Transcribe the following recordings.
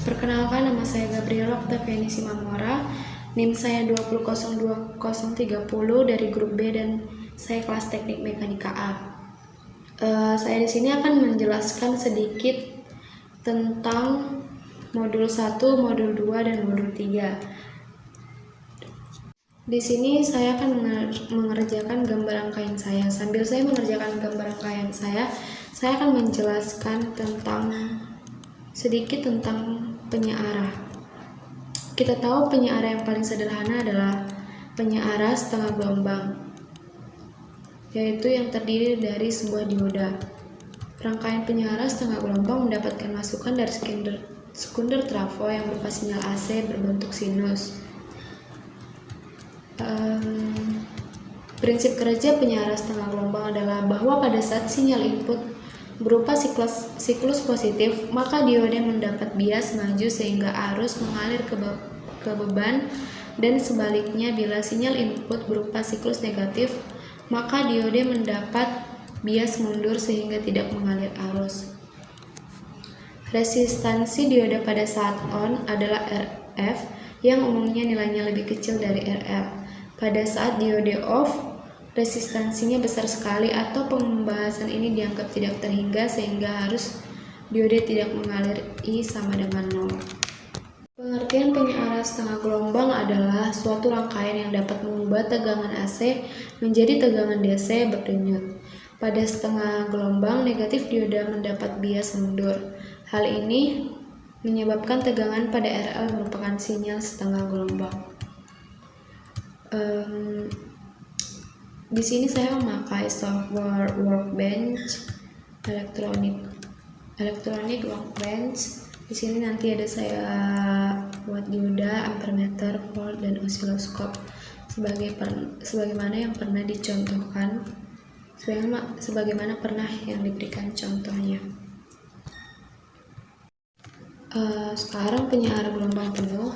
Perkenalkan, nama saya Gabriela Octaviani Simamora, NIM saya 2002030 dari grup B dan saya kelas Teknik Mekanika A. Saya di sini akan menjelaskan sedikit tentang modul 1, modul 2, dan modul 3. Di sini saya akan mengerjakan gambar rangkaian saya. Sambil saya mengerjakan gambar rangkaian saya akan menjelaskan sedikit tentang penyearah. Kita tahu penyearah yang paling sederhana adalah penyearah setengah gelombang, yaitu yang terdiri dari sebuah dioda. Rangkaian penyearah setengah gelombang mendapatkan masukan dari sekunder trafo yang berupa sinyal AC berbentuk sinus. Prinsip kerja penyearah setengah gelombang adalah bahwa pada saat sinyal input berupa siklus positif, maka diode mendapat bias maju sehingga arus mengalir ke beban, dan sebaliknya bila sinyal input berupa siklus negatif, maka diode mendapat bias mundur sehingga tidak mengalir arus. Resistansi diode pada saat on adalah RF yang umumnya nilainya lebih kecil dari RL. Pada saat diode off, resistansinya besar sekali atau pembahasan ini dianggap tidak terhingga sehingga arus diode tidak mengalir I sama dengan 0. Pengertian penyearah setengah gelombang adalah suatu rangkaian yang dapat mengubah tegangan AC menjadi tegangan DC berdenyut. Pada setengah gelombang negatif diode mendapat bias mundur. Hal ini menyebabkan tegangan pada RL merupakan sinyal setengah gelombang. Di sini saya memakai software Workbench, electronic Workbench. Di sini nanti ada saya buat dioda, ampermeter, volt, dan osiloskop sebagaimana yang pernah dicontohkan, sebagaimana pernah yang diberikan contohnya. Sekarang penyearah gelombang penuh.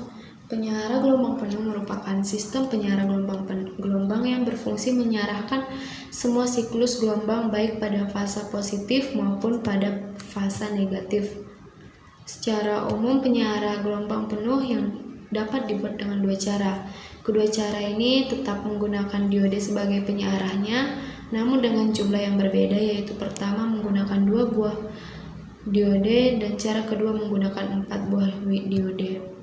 Penyearah gelombang penuh merupakan sistem penyearah gelombang yang berfungsi menyiarahkan semua siklus gelombang baik pada fasa positif maupun pada fasa negatif. Secara umum penyearah gelombang penuh yang dapat dibuat dengan dua cara. Kedua cara ini tetap menggunakan diode sebagai penyearahnya, namun dengan jumlah yang berbeda, yaitu pertama menggunakan 2 buah diode dan cara kedua menggunakan 4 buah diode.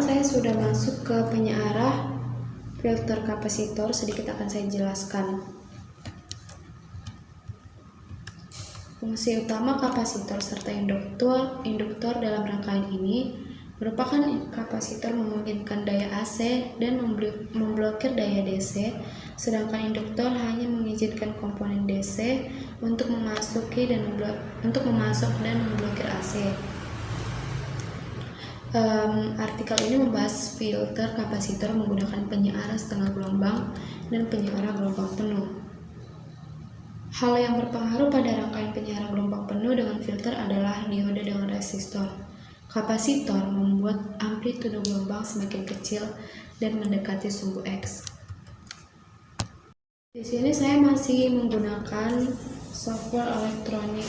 saya sudah masuk ke penyearah filter kapasitor, sedikit akan saya jelaskan. Fungsi utama kapasitor serta induktor dalam rangkaian ini merupakan kapasitor memungkinkan daya AC dan memblokir daya DC, sedangkan induktor hanya mengizinkan komponen DC untuk masuk dan memblokir AC. Artikel ini membahas filter kapasitor menggunakan penyearah setengah gelombang dan penyearah gelombang penuh. Hal yang berpengaruh pada rangkaian penyearah gelombang penuh dengan filter adalah diode dengan resistor. Kapasitor membuat amplitude gelombang semakin kecil dan mendekati sumbu X. Di sini saya masih menggunakan software Electronic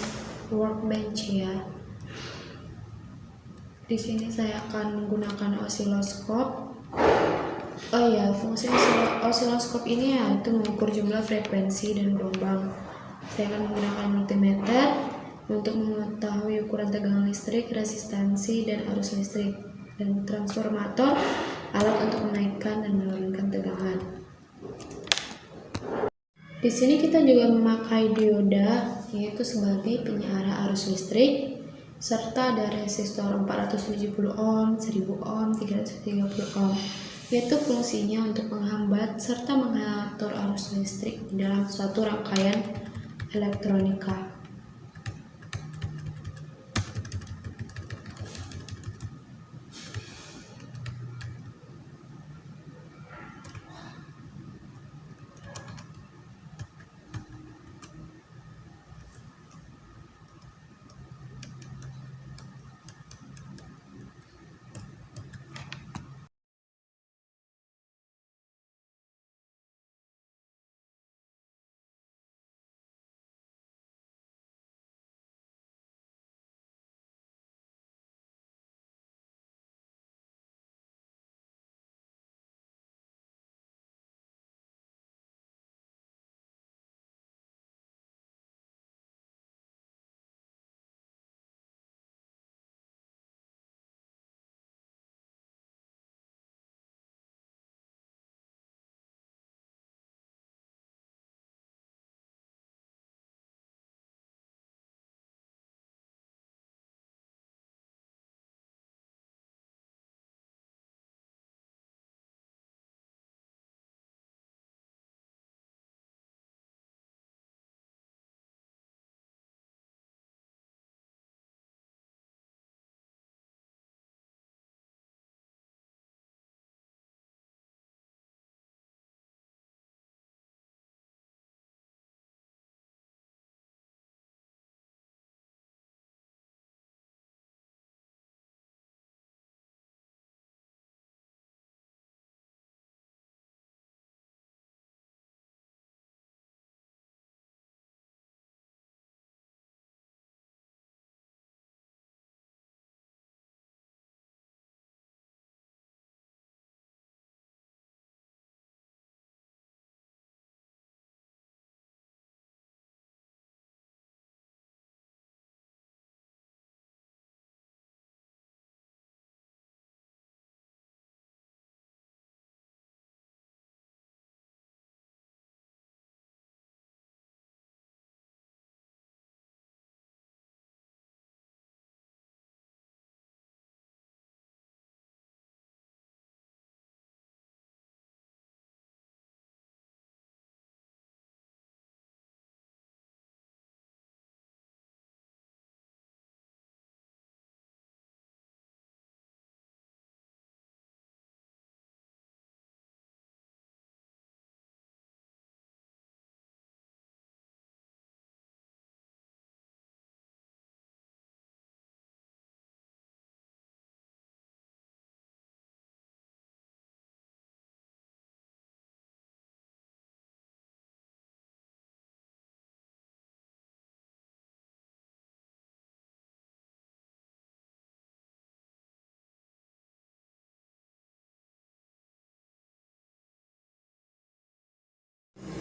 Workbench ya. Di sini saya akan menggunakan osiloskop. Fungsi osiloskop ini yaitu mengukur jumlah frekuensi dan gelombang. Saya akan menggunakan multimeter untuk mengetahui ukuran tegangan listrik, resistansi, dan arus listrik, dan transformator, alat untuk menaikkan dan menurunkan tegangan. Di sini kita juga memakai dioda, yaitu sebagai penyearah arus listrik, serta ada resistor 470 ohm, 1000 ohm, 330 ohm, yaitu fungsinya untuk menghambat serta mengatur arus listrik dalam suatu rangkaian elektronika.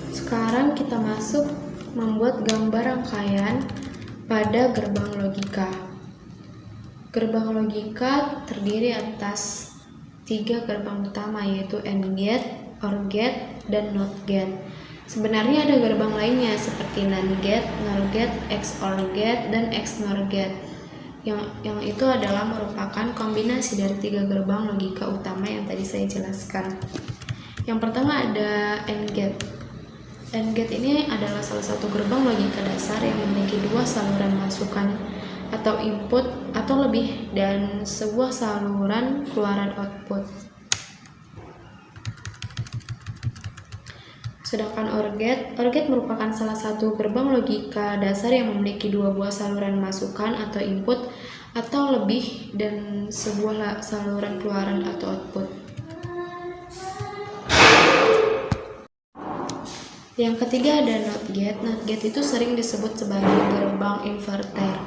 Sekarang kita masuk membuat gambar rangkaian pada gerbang logika. Gerbang logika terdiri atas tiga gerbang utama, yaitu AND gate, OR gate, dan NOT gate. Sebenarnya ada gerbang lainnya seperti NAND gate, NOR gate, XOR gate, dan XNOR gate. Yang itu adalah merupakan kombinasi dari tiga gerbang logika utama yang tadi saya jelaskan. Yang pertama ada AND gate. AND gate ini adalah salah satu gerbang logika dasar yang memiliki dua saluran masukan atau input atau lebih dan sebuah saluran keluaran output. Sedangkan OR gate merupakan salah satu gerbang logika dasar yang memiliki dua buah saluran masukan atau input atau lebih dan sebuah saluran keluaran atau output. Yang ketiga ada NOT gate. NOT gate itu sering disebut sebagai gerbang inverter.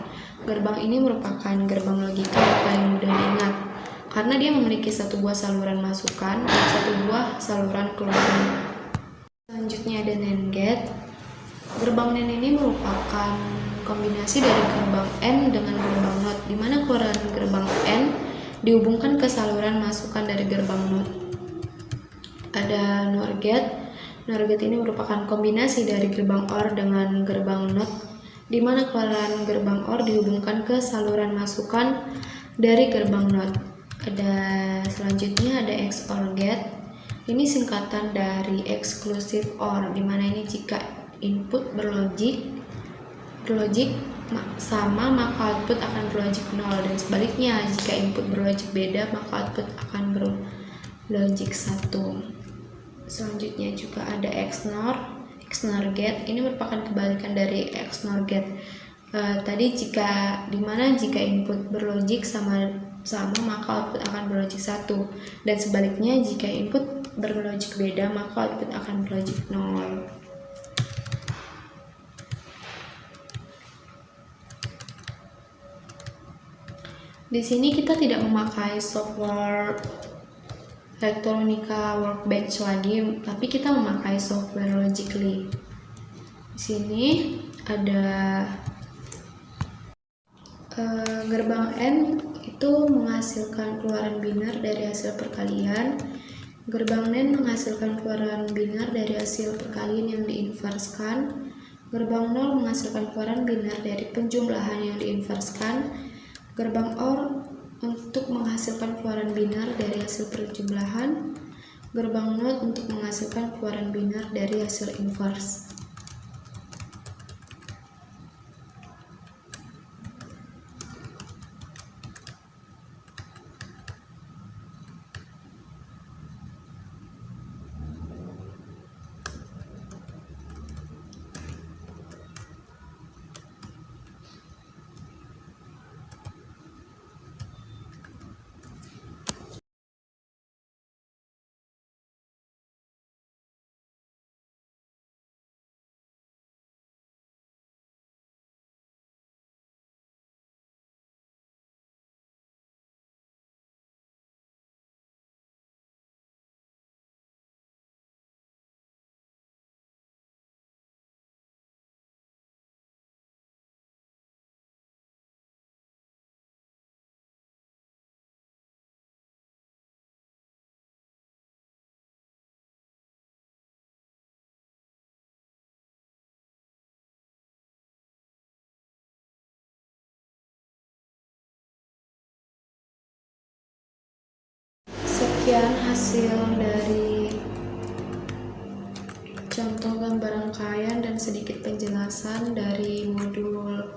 Gerbang ini merupakan gerbang logika yang paling mudah diingat karena dia memiliki satu buah saluran masukan dan satu buah saluran keluaran. Selanjutnya ada NAND gate. Gerbang NAND ini merupakan kombinasi dari gerbang N dengan gerbang NOT, di mana keluaran gerbang N dihubungkan ke saluran masukan dari gerbang NOT. Ada NOR gate. NOR gate ini merupakan kombinasi dari gerbang OR dengan gerbang NOT, di mana keluaran gerbang OR dihubungkan ke saluran masukan dari gerbang NOT. Selanjutnya ada XOR gate. Ini singkatan dari exclusive OR, di mana ini jika input berlogik sama maka output akan berlogik 0, dan sebaliknya jika input berlogik beda maka output akan berlogik 1. Selanjutnya juga ada XNOR gate. Ini merupakan kebalikan dari XNOR gate. Tadi jika input berlogik sama maka output akan berlogik 1, dan sebaliknya jika input berlogik beda maka output akan berlogik 0. Di sini kita tidak memakai software elektronika workbench lagi, tapi kita memakai software Logically. Di sini ada gerbang N itu menghasilkan keluaran binar dari hasil perkalian. Gerbang NAND menghasilkan keluaran binar dari hasil perkalian yang diinverskan. Gerbang NOR menghasilkan keluaran binar dari penjumlahan yang diinverskan. Gerbang OR untuk menghasilkan keluaran binar dari hasil perjumlahan. Gerbang NOT untuk menghasilkan keluaran binar dari hasil inverse. Sekian hasil dari contoh gambar rangkaian dan sedikit penjelasan dari modul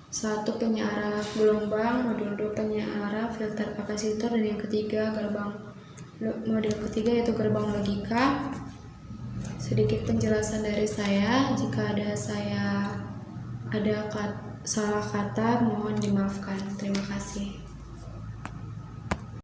1 penyearah gelombang, modul 2 penyearah filter kapasitor, dan yang ketiga modul ketiga yaitu gerbang logika. Sedikit penjelasan dari saya, jika ada salah kata mohon dimaafkan. Terima kasih.